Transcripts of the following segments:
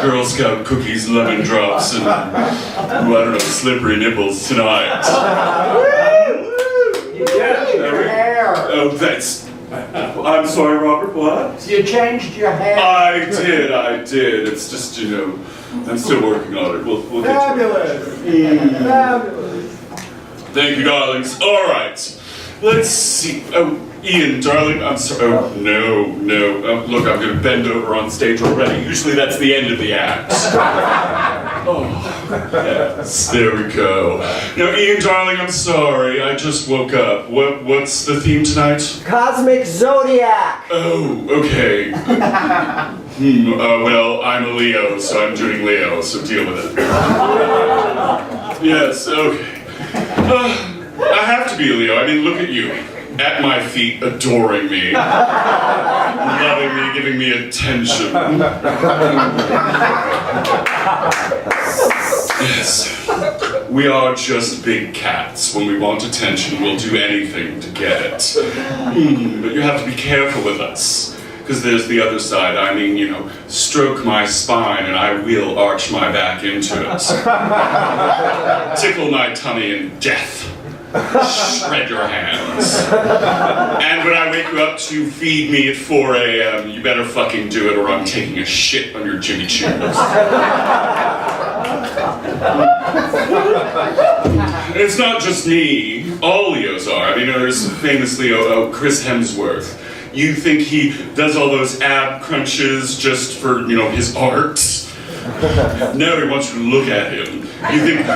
Girl Scout cookies, lemon drops, and, I don't know, slippery nipples tonight. You changed your hair. Oh, thanks. I'm sorry, Robert, what? You changed your hair. I did. It's just, I'm still working on it. We'll get Fabulous. to it. Fabulous. Thank you, darlings. All right. Let's see. Oh, Ian, darling, I'm sorry. Oh, no. Look, I'm going to bend over on stage already. Usually that's the end of the act. Oh, yes, there we go. Now, Ian, darling, I'm sorry. I just woke up. What's the theme tonight? Cosmic Zodiac. Oh, okay. Well, I'm a Leo, so I'm doing Leo, so deal with it. Yes, okay. I have to be a Leo. I mean, look at you. At my feet, adoring me. Loving me, giving me attention. Yes. We are just big cats. When we want attention, we'll do anything to get it. But you have to be careful with us. Because there's the other side. I mean, stroke my spine and I will arch my back into it. Tickle my tummy in death. Shred your hands. And when I wake you up to feed me at 4 a.m., you better fucking do it or I'm taking a shit on your Jimmy Choos. It's not just me. All Leos are. I mean, there's a famous Leo, Chris Hemsworth. You think he does all those ab crunches just for, his art? No, he wants you to look at him. You think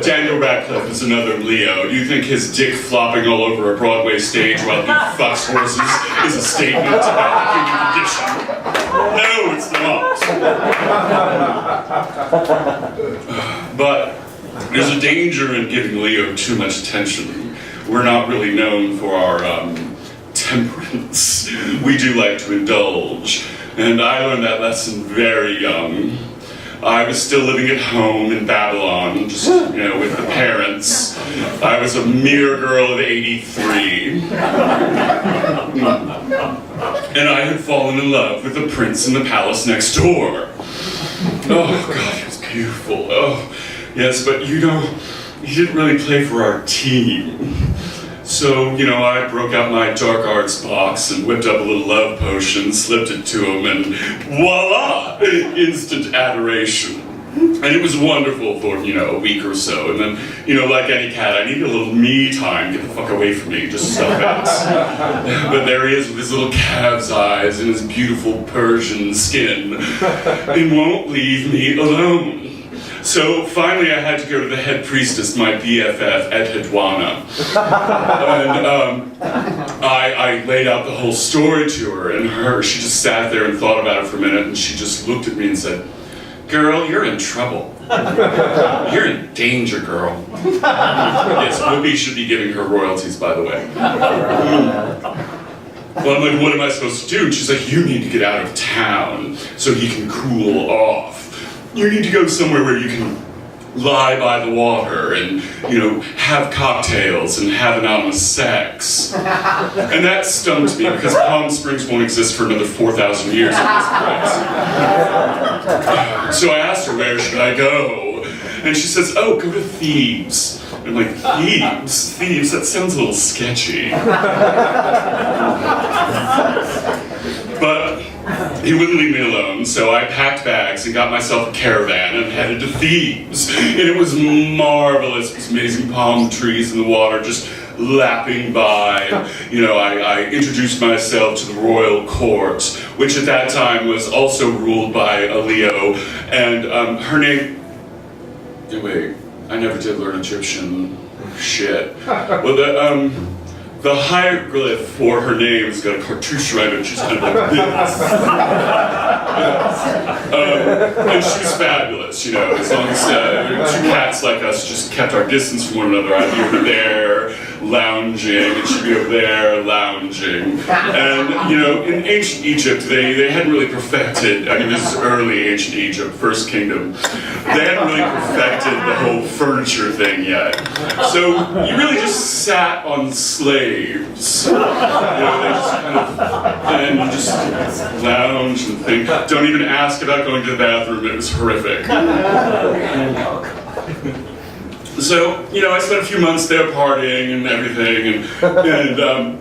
Daniel Radcliffe is another Leo? Do you think his dick flopping all over a Broadway stage while he fucks horses is a statement about the human condition? No, it's not. But there's a danger in giving Leo too much attention. We're not really known for our temperance. We do like to indulge. And I learned that lesson very young. I was still living at home in Babylon, just, with the parents. I was a mere girl of 83. And I had fallen in love with the prince in the palace next door. Oh, God, he was beautiful. Oh, yes, but, he didn't really play for our team. So, I broke out my dark arts box and whipped up a little love potion, slipped it to him, and voila! Instant adoration. And it was wonderful for, a week or so. And then, like any cat, I need a little me time. Get the fuck away from me, just stop it. But there he is with his little calf's eyes and his beautiful Persian skin. And won't leave me alone. So finally I had to go to the head priestess, my BFF, Edhedwana. And I laid out the whole story to her, and she just sat there and thought about it for a minute, and she just looked at me and said, "Girl, you're in trouble. You're in danger, girl." Yes, Whoopi should be giving her royalties, by the way. Well, I'm like, what am I supposed to do? And she's like, you need to get out of town so he can cool off. You need to go somewhere where you can lie by the water and, have cocktails and have anonymous sex. And that stumped me because Palm Springs won't exist for another 4,000 years at this point. So I asked her, where should I go? And she says, oh, go to Thebes. And I'm like, Thebes? Thebes? That sounds a little sketchy. But he wouldn't leave me alone, so I packed bags and got myself a caravan and headed to Thebes. And it was marvelous. It was amazing palm trees in the water just lapping by. I introduced myself to the royal court, which at that time was also ruled by a Leo. And her name... Wait, I never did learn Egyptian. Shit. Well, the hieroglyph for her name has got a cartouche around it, she's kind of like this. And she's fabulous, as long as 2 cats cats like us just kept our distance from one another. I'd be over there lounging, and she'd be over there lounging. And, you know, in ancient Egypt, they hadn't really perfected, I mean, this is early ancient Egypt, First Kingdom, they hadn't really perfected the whole furniture thing yet. So you really just sat on slaves. You know, they just kind of, and you just lounge and think. Don't even ask about going to the bathroom, it was horrific. So, you know, I spent a few months there partying and everything, and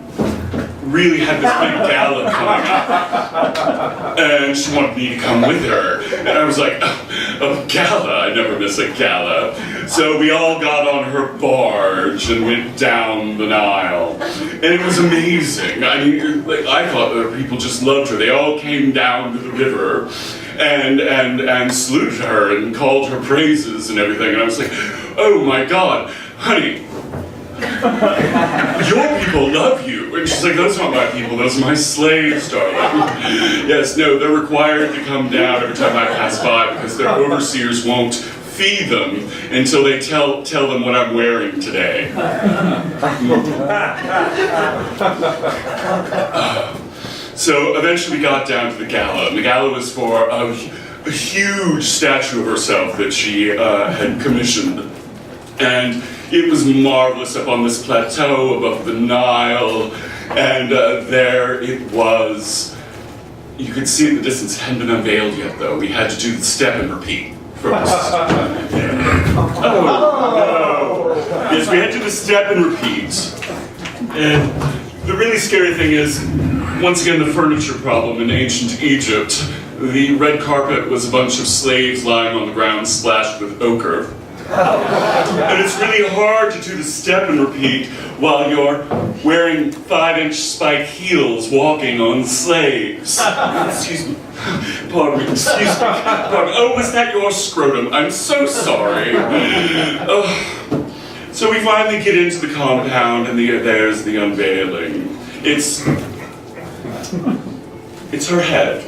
really had this big gala coming up. And she wanted me to come with her. And I was like, a gala? I never miss a gala. So we all got on her barge and went down the Nile. And it was amazing. I mean, like, I thought that people just loved her. They all came down to the river and saluted her and called her praises and everything. And I was like, oh my God, honey, your people love you. And she's like, those aren't my people, those are my slaves, darling. Yes, no, they're required to come down every time I pass by because their overseers won't feed them until they tell them what I'm wearing today. So eventually we got down to the gala, and the gala was for a huge statue of herself that she had commissioned. And it was marvelous up on this plateau above the Nile, and there it was. You could see it in the distance. It hadn't been unveiled yet, though. We had to do the step and repeat first. Oh, no. Yes, we had to do the step and repeat. And the really scary thing is, once again, the furniture problem in ancient Egypt. The red carpet was a bunch of slaves lying on the ground splashed with ochre. And it's really hard to do the step and repeat while you're wearing 5-inch spike heels walking on slaves. Excuse me. Pardon me. Excuse me. Pardon me. Oh, was that your scrotum? I'm so sorry. So we finally get into the compound, and there's the unveiling. It's her head,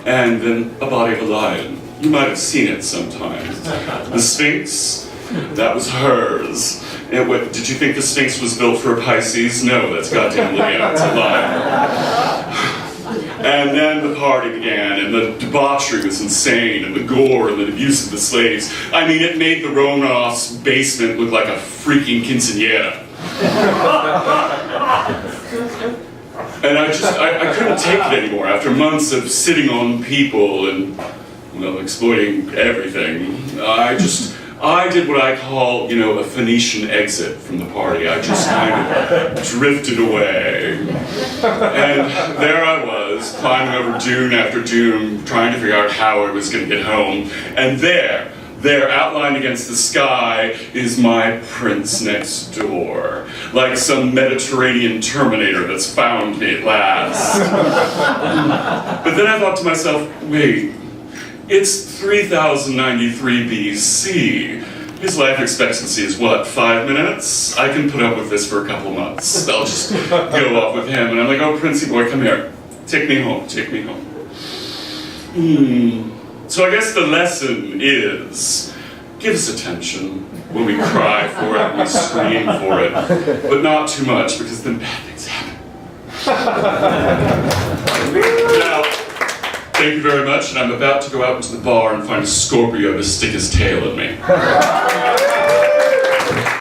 and then a body of a lion. You might have seen it sometimes. The Sphinx, that was hers. Did you think the Sphinx was built for a Pisces? No, that's goddamn Leo, it's a lion. And then the party began, and the debauchery was insane, and the gore and the abuse of the slaves. I mean, it made the Romanovs' basement look like a freaking quinceañera. And I couldn't take it anymore after months of sitting on people and, well, exploiting everything. I did what I call, you know, a Phoenician exit from the party. I just kind of drifted away. And there I was, climbing over dune after dune, trying to figure out how I was going to get home. And there, outlined against the sky, is my prince next door. Like some Mediterranean Terminator that's found me at last. But then I thought to myself, wait, it's 3093 BC. His life expectancy is what, 5 minutes? I can put up with this for a couple months. I'll just go off with him. And I'm like, oh, Princey boy, come here. Take me home, take me home. So I guess the lesson is, give us attention when we cry for it, when we scream for it, but not too much, because then bad things happen. Now, thank you very much, and I'm about to go out into the bar and find a Scorpio to stick his tail in me.